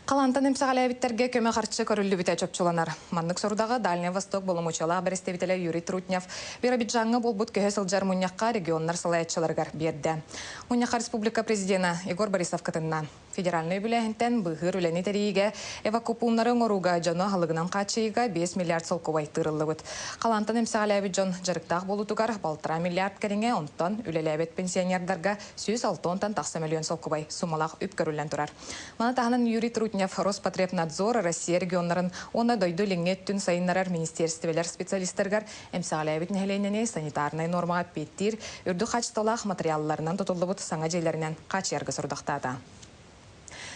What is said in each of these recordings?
Қалантан эмсагалайбиттерге көмө харчы көрүллү бите чөпчуланар. Маннык сорудага Дальний Восток боломучала берестебителе Юрий Трутнев Биробиджанга болбут көһө сылжар муньякка регионнар салаятчыларгар берди. Муньякка республика президента Егор Борисов кытынна. Федеральный бүлэхинтен быһыр үлени териге эвакуумнарын оруга жано халыгынан качыйга 5 миллиард солкубай тырыллыбыт. Қалантан эмсагалайбит жон жарыктак болутугар 1,5 миллиард кериңе онтон үлелебет пенсионердарга 106 такса миллион солкубай сумалак үпкөрүллен турар. Мана таханын Юрий Трутнев Роспотребнадзор Россия регионнарын оны дойду лиңеттүн сайыннарар министерствелер специалисттергар эмсагалайбит нехеленене санитарный нормага петтир үрдү качталах материалларынан тутуллубут саңа жейлеринен качыярга сурдактаада.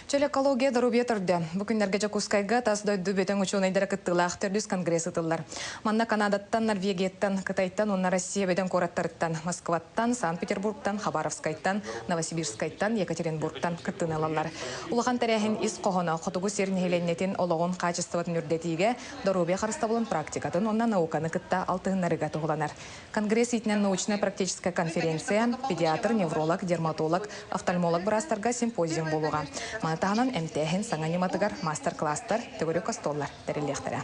Чөл экология дорубия тұрды. Бүкіндерге Жакускайга тас дойду бөтен учуынайдары кыттылақ түрдіс конгресс ытылар. Манна Канадаттан, Норвегияттан, Кытайттан, онна Россия бөтен кораттарыттан, Москваттан, Санкт-Петербургтан, Хабаровскайттан, Новосибирскайттан, Екатеринбургтан кыттын алалар. Улахан тәрәхін ис қоғына қотугу серін хеленнетін олығын качествоватын үрдетиге дорубия қарыстабылын практикатын, онна науканы кытта алтығынарыға тұғыланар. Конгресс итінен научно-практическая конференция, педиатр, невролог, дерматолог, офтальмолог бірастарға симпозиум болуға. Тағынан әмтәхін саңаниматығар мастер-кластар, теория столлар тәрелектері.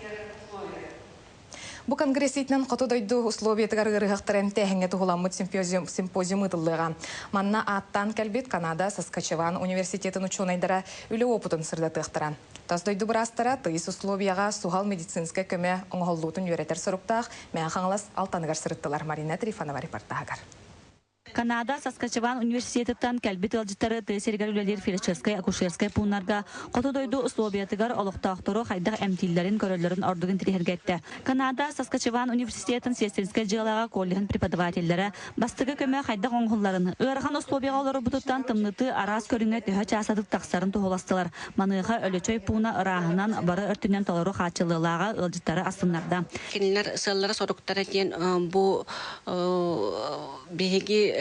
Бу конгресс итнен қоту дойду условиятығар ғырғақтар әмтәхінге тұғыламыд симпозиум ұтылыға. Манна аттан кәлбет Канада, Саскачеван университетін учуынайдара үлі опытын сырдатықтыра. Тас дойду бірастара тыйыс условияға суғал медицинская көме оңғоллутын үйретер сұрыптақ, мән қаңылас алтанығар сырыттылар. Марина Трифанова репортағар. Канада, Саскачеван университеттан кәлбет алжыттары тәсергер үлелер фельдшерская, акушерская пуннарға қоты дойду условиятығар олықтақтыру қайдақ әмтиллерін көрілерін ордығын тірергетті. Канада, Саскачеван университетін сестерская жылаға коллеген преподавательдері бастығы көмі қайдақ оңғыларын ұйарған условияға олары бұтыттан тымныты арас көріңе төхі часадық тақсарын тұғыластылар. Маныға өлічөй пуна ырағынан бары өртінен толыру қачылылаға алжыттары асынларда. Келінлер сыллары сорықтары кен бұл беги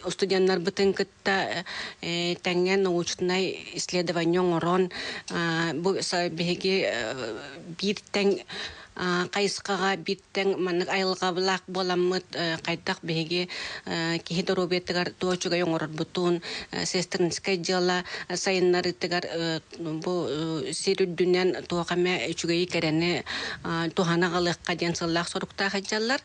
студенттар бытын кытта тәңген научный исследование орон бу беги бир тәң кайыскага биттен маннык айылга булак боламыт кайтак беги кихидоробеттер тоочуга yoңорор бутун сестринская дела сайыннарыттар бу сирүддүнен тоокаме үчүгөй керене тухана галыкка ден сыллак сорукта хаҗаллар.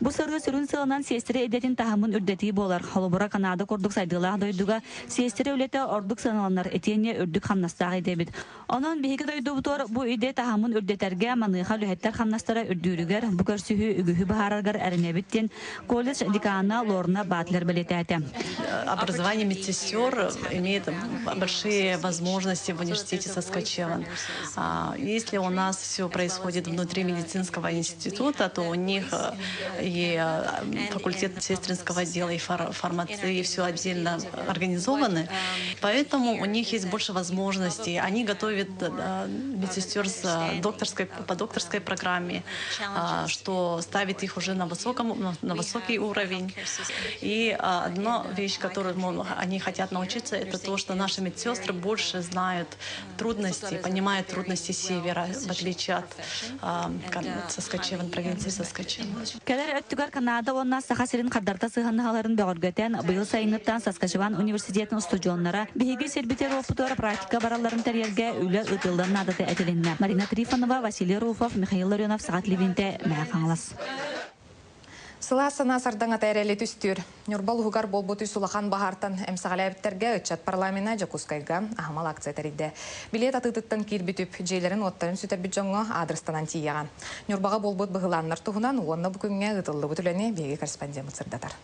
Бу сыры сүрүн сылынан сестре эдетин тахамын үрдети болар. Холбура Канада кордук сайдылах дойдуга сестре үлете ордук саналанар этене үрдүк хамнастагы дебит. Онон беги дойду бутор бу иде тахамын үрдетерге маныга лүһеттер хамнастара үрдүрүгер бу көрсүһү үгүһү баһараргар эренебиттен колледж декана Лорна Батлер билетете. Образование медсестер имеет большие возможности в университете Саскачеван. Если у нас все происходит внутри медицинского института, то у них и факультет сестринского дела, и фармации, все отдельно организованы. Поэтому у них есть больше возможностей. Они готовят медсестер по докторской программе, что ставит их уже на высокий уровень. И одна вещь, которую они хотят научиться, это то, что наши медсестры больше знают трудности, понимают трудности Севера, в отличие от Саскачеван, провинции Саскачеван. Канада онна сахасырын қаддарта сығанығаларын бәғыргөтен бұйыл сайынғыттан Саскачеван университетінің студионлары бігі сербитер опытуар практика бараларын тәрерге үлі ұтылдан надаты әтелінне. Марина Трифанова, Василий Руфов, Михаил Ларионов, Сағат Левинте, Мәғаңлас. Сыла сана сардаңа тәрелі түстір. Нюрбал ұғығар болботы сулахан бағартан әмсағалайбіттерге үтчат парламена Жакускайга ағымал акция тәрейді. Билет атытыттан кирбітіп, жейлерін оттарын сүтер бүджонға адрыстанан тияған. Нюрбаға болбот бұғыланнар тұғынан уонна бүкінге ұтылы бұтүләне беге корреспондент сырдатар.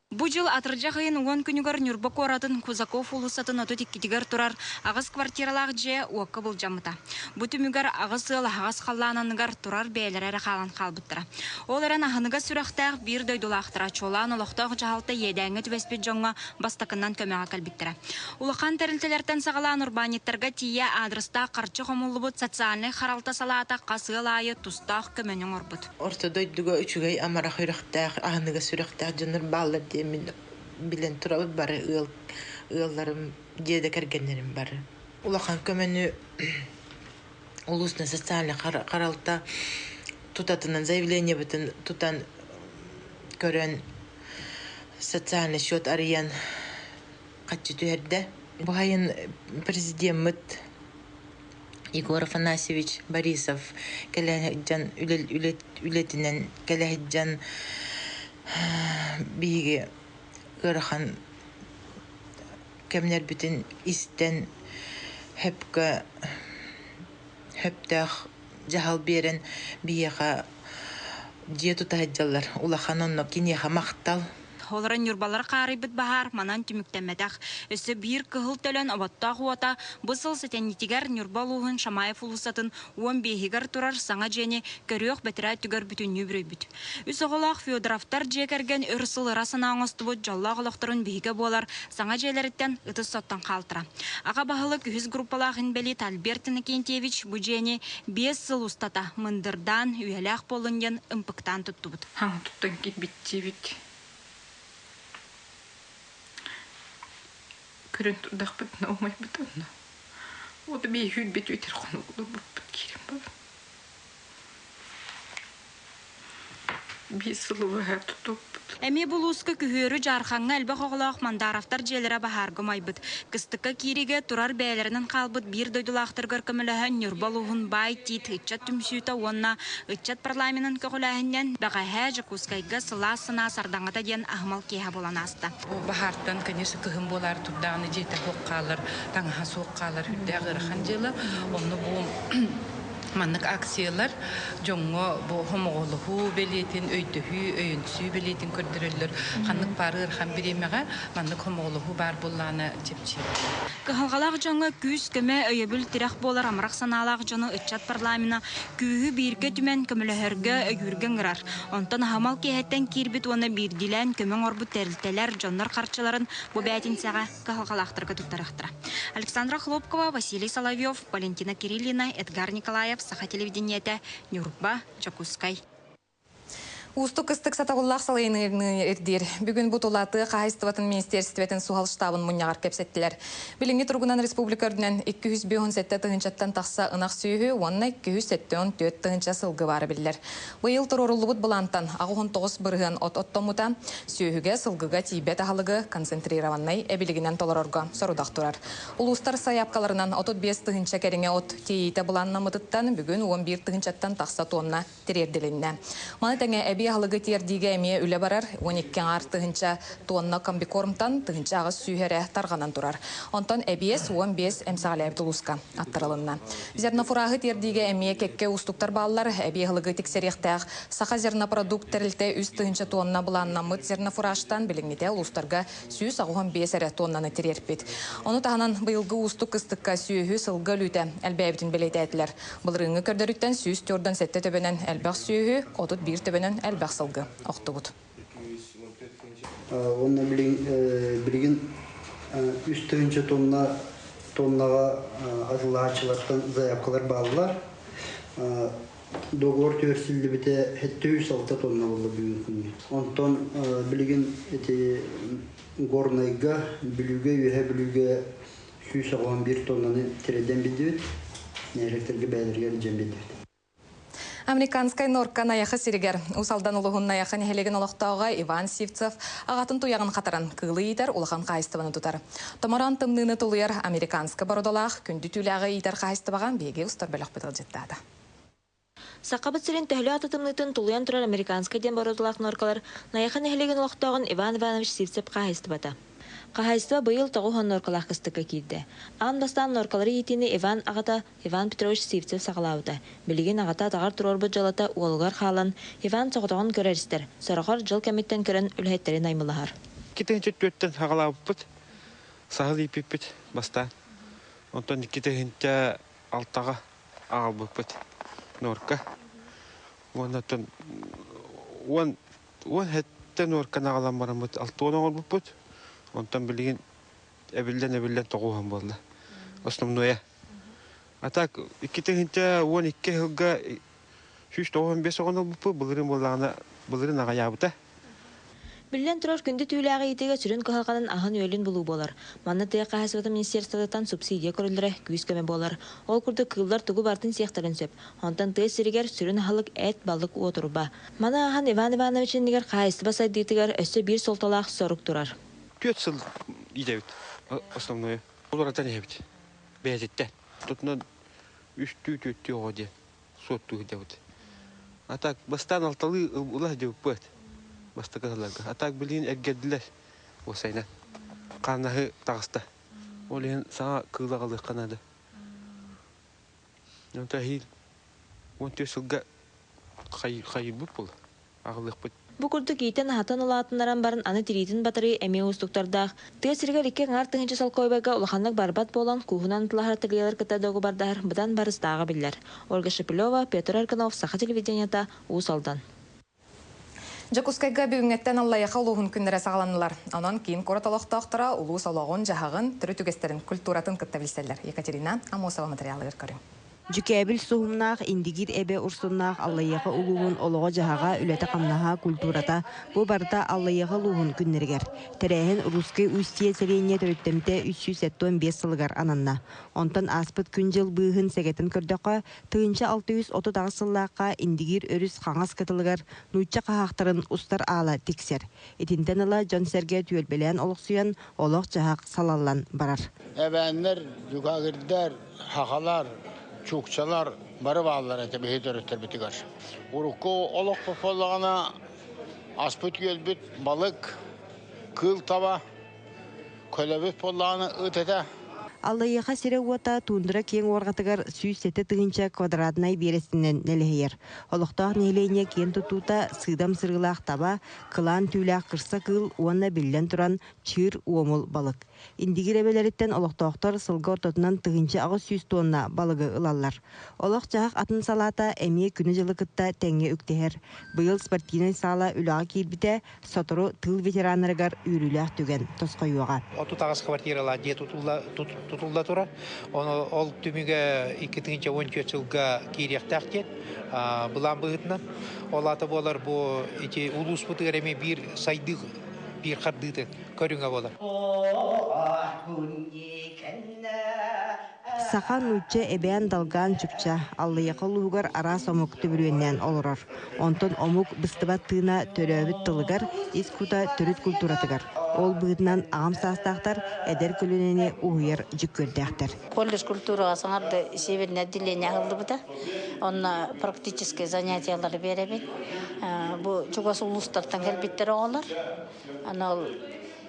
Бу жыл атыржа хайын 10 күнігер Нюрбак оратын Кузаков улысатын оту тиккитигер турар ағыз квартиралақ же уаққа бұл жамыта. Бу түмігер ағыз ыл ағыз қаллананығар турар бәйлері қалан қалбыттыра. Ол әрін ағыныға сүрақтақ бір дөйдулақтыра чолан олықтақ жағалты едәңі түбеспет жоңға бастақынан көмеға кәлбіттіра. Улақан тәрілтелерден сағалан урбаниттарға тия адрыста қарчы қомылы бұд социальный қаралта салата қасығыл айы тұстақ көменің орбыд. Орта дөйдігі үчігей амара құйрақтақ, ағыныға сүрақтақ жыныр балыр мен билен турабы бары ылларым деде кергенлерим бары. Улахан көмөнү улусна социальный каралта тутатынан заявление бутын тутан көрөн социальный счет арыян качы түһәрдә. Бу хайын президент Егор Афанасьевич Борисов кәләһиджан үлетинен кәләһиджан биге ырхан кемнер бүтін истен хөпкө хөптәх жахал берен бияха диету тахаджалар улахан онно кинеха мактал Холран юрбалар қарайбыт бахар, манан түміктәмәдәқ. Өсі бір кығыл төлін абатта қуата, бұсыл сәтәнетігер нюрбалуғын Шамаев ұлысатын 15-гер тұрар саңа жені көріоқ бәтірі түгер бүтін нүбірі бүт. Үсі ғолақ феодрафтар жекерген үрсыл ырасын аңысты бұд жалла ғылықтырын бейге болар саңа жерлеріттен ұтыс соттан қалтыра. Аға бағылық 100 группалағын бәлі Альберт Иннокентьевич бұ жені 5 сыл ұстата мындырдан үйеләқ болынген ұмпықтан тұтты бұд. Тұттан кет бітте бит. Көрін тұрдақ бұтына олмай бұтына. Оды бей хүл бет өтер қоны ұлы бұт керем бар. Бей сылуы әр тұтып бұт. Әме бұлуысқы күхөрі жарқаңға әлбі қоғылақ мандарафтар желері бағарғы майбыт. Кыстыққа кириге тұрар бәлерінің қалбыт бір дойдылақтыр көркімілігі нүрбалуғын бай тейт үтчат түмсүйті онна үтчат парламенін көғіләхінен бәғәхә жүкускайға сыла сына сардаңыта ден ахмал кейі болан асты. Бағартан, конечно, күхім болар тұрдағыны жеті қоққалыр, таңға соққалыр, үдді ғырхан жылы. Оны бұл маннык акциялар жоңго бу хомоголуху белетин өйдөһү өйөнсү белетин көрдүрөлөр ханнык барыр хан биремеге маннык хомоголуху бар булланы жепчи кыһалгалак жоңго күз көмө өйөбүл тирах болар амрак саналак жону ыччат парламена күүһү бирге түмен көмөлөһөргө өйүрген гырар онтон хамал кеһеттен кирбит уна бирдилен көмөң орбут терилтелер жоннор карчыларын бу бәтин сага кыһалгалактырга туттарактыра. Александра Хлопкова, Василий Соловьев, Валентина Кириллина, Эдгар Николаев, Саха телевидениете, Нюрба, Чакускай. Усту кыстык сатагуллах салайны эрдир. Бүгүн бутулаты Кайыстыбатын министерстветін сухал штабын муньягар кепсеттилер. Билинги тургунан республика өрдүнен 257 тыгынчаттан тахса ынак сүйүхү, онна 274 тыгынча сылгы бары билер. Быйыл турорулубут булантан 19 бырыгын оттомута сүйүхүгө сылгыга тийбет ахалыгы концентрированный эбилигинен толорорго сорудак турар. Улустар саяпкаларынан 35 тыгынча кериңе от тийите буланнамытыттан бүгүн 11 тыгынчаттан тахса тонна терердилинне. Маны теңе эби ахалыгы тердиге эмие үле барар 12 артыгынча тонна комбикормтан тыгынча агыс сүйһере тарганан турар. Онтон эбиес 15 эмсагалай тулуска аттырылынна. Зернофурагы тердиге эмие кекке устуктар баллар эби ахалыгы тексерихтәк саха зернопродукт терилте үз тыгынча тонна буланнамыт зернофуражтан билиңите улустарга 115 тоннаны терерпит. Ону таханан быйылгы устук кыстыкка сүйүхү сылгы үлүтэ элбэбитин белететилер. Былырыңы көрдөрүттен 104 сетте төбөнөн элбэх сүйүхү, отут 1 төбөнөн элбэх сылгы оқтугут. Онна билген үстігінші тоннаға азылағачылардан заявкалар балылар. Договор төрсілді біте 206 тонна болды бүгін күнге. Онтон білген горнайға білуге, үйе білуге 111 тоннаны тереден бедет, нәйректерге бәлерге жем бедет. Американскай норка наяхы сиригер. Усалдан улуғын наяхы нехелеген олықтауға Иван Сивцев ағатын туяғын қатаран кылы етер, улахан қайыстыбаны тұтар. Томаран тымныны тұлыер американскай бородолақ күнді түләғі етер қайыстыбаған беге ұстар бөліқ бітіл жеттады. Сақабыт сирен тәхлі атытымнытын тұлыян тұрар американскай ден бородолақ норкалар наяхы нехелеген олықтауғын Иван Иванович Сивцев қайыстыбата. Қағайыстыва бұйыл тоғы хон норкалақ кыстыққа кейді. Ан бастан норкалары етені Иван ағата Иван Петрович Сивцев сақылауыда. Білген ағата тағар тұрорбы жалата уолғар қалан Иван соғытағын көрерістер. Сарақар жыл кәметтен көрін үлхеттерін аймылығар. Кетігінші төттен сағылауып бұд, сағыл епіп бұд баста. Онтан кетігінші алтаға ағал бұд бұд норка. Онтан он хәттен норкан ағалан барам бұд, алты он ағал бұд. Онтан билген эбилден тоғуған болды. Основное. А так, иккетегинте 12 жылга 195 оғын олбупы, бұлырын аға ябыта. Билен тұрар күнді түйіләғі етеге сүрін қығалғанын ағын өлін бұлу болар. Манны тыя қағасываты министерствотан субсидия көрілдірі күйіз көме болар. Ол күрді кыллар тұғы бартын сияқтарын сөп. Онтан тыя сірігер сүрін ағалық әт балық отыруба. Маны ағын Иван Ивановичен негер қағасты басайдығытығар өсі бір солталақ сорық тұрар. 4 сыл идеют основное. Олар атан ебит. Бәзеттен. Тутна үстү оде сотту дебит. А так бастан алталы улах дебит. Бастакаларга. А так билин эггедлер осайна. Канахы тагыста. Олен сага кылагалы канады. Онта хил. Онта сылга кай бупул. Агылык бит. Бу курдук кийтен хатын улаатыннаран барын аны тиритин батыры эме устуктардах. Тыа сиргер икке ңар тыгынчы салкойбайга улаханнык барбат болан кухунан тылахар тыгыялар кытадогу бардар быдан барыстагы биллер. Ольга Шепелева, Петр Арканов, Саха телевиденията, Усалдан. Жакускайга бүгүнгеттен аллайаха улуғын күннері сағаланылар. Анан кейін кораталықтақтыра улуу салоғын жағағын түрі түгестерін культуратын кытта білселер. Екатерина Амосова материалы көркөрүң. Жүкәбіл суғымнақ, индигир әбе ұрсыннақ аллайяғы ұлуғын олығы жағаға үләті қамнаға культурата бұ барда аллайяғы ұлуғын күннергер. Тәрәйін русский үстие селенне төріттемте 375 сылғар ананна. Онтан аспыт күн жыл бұғын сәгетін көрдіқі тыынча 630 сыллаққа индигир өріс қаңас кытылығар нұйтча қағақтарын ұстар ала тексер. Етінден ұла жон сәрге түйелбелен олықсуян олық жағақ салалан барар. Әбәнлер, жүкағырдар, хақалар, çokçalar barı bağlar ete bir hedörütler bitigar. Urukku oluk popolağına asput gölbüt, balık, kıl tava, kölebüt polağına ıtete. Аллайяха сире уата тундыра кең оргатыгар сүйсеті тыгынча квадратнай бересінен нелехейер. Олықтақ нелейне кен тұтута сыдам сырғылақ таба, кылан түйләқ қырса кыл уанна білден тұран чыр уомыл балық. Индигир әбелеріттен олықтақтар сылға ортотынан тыгынча ағы сүйс тонна балығы ылалар. Олық жағақ атын салата әме күні жылы кытта тәңе үктехер. Бұйыл спортивный сала үлаға кейбіте сотыру тыл ветеранырыгар үйріләқ түген тосқайуаға. Tutulda tura. Ол түміге 2014 жылға кейректақ кет. Бұлан бұғытынан. Ол аты болар бұл улус бұтығар әме бір сайдық, бір қардыды көріңе болар. Сахан үтче эбән далган чүпча, аллайақы луғар ара сомуқты бүрүеннен олырар. Онтон омук быстыбат тыына төрөбіт тылыгар, искута төрүт культуратыгар. Ол бұғытынан ағам састақтар, әдер көлінені уғыр жүк көрдіқтір. Колледж культураға саңарды северіне отделение ағылды бұда. Онна практически занятиялары беребен. Бұл жүгасы улустартан кәлбеттері оғалар. Анал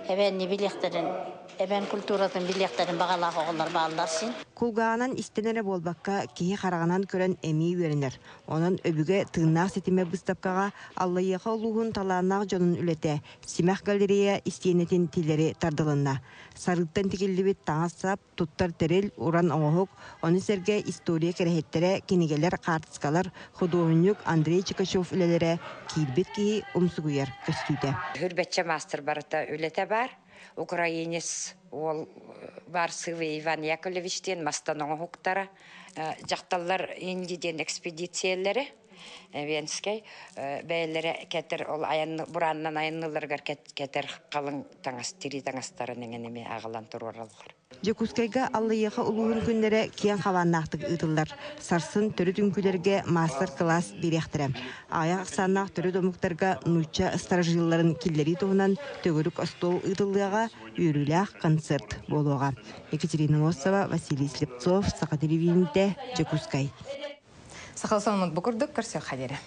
әбәнне билектерін, әбән культуратын билектерін бағалағы оғалар бағаларсын. Кулғанан истенері болбаққа кейі қарағанан көрін әмей өрінер. Оның өбіге тыңнақ сетіме бұстапқаға аллайеға ұлығын таланақ жонын үлеті. Симақ галерея истенетін тілері тардылынна. Сарыттан текелдебет таңасап, тұттар терел, уран оңығық, оны сәрге история кәрәхеттері, кенегелер қартысқалар, художник Андрей Чикашов үлелері кейлбет кейі ұмсығыяр көстүйді. Хүрбетче мастер барыта үлеті бар. Украинец ол бар Сывы Иван Яковлевичтен мастаноң хуктара жақталар индиден экспедициялары Венскай бәйләре кетер ол бураннан аянныларгар кетер қалың таңас тири таңастарын эңенеме агылан туралар. Жекускайга аллайыға ұлығын күндері кен қаваннақтық ұтылар. Сарсын түрі түнкілерге мастер-класс беректірі. Аяқ саннақ түрі домуқтарға нұтча старжиларын келдері туғынан төгірік остол ұтылыға үйріләқ концерт болуға. Екатерина Мосова, Василий Слепцов, Сақа телевидениеде, Жекускай. Сақалсанымыз бұқырдық көрсе қадері.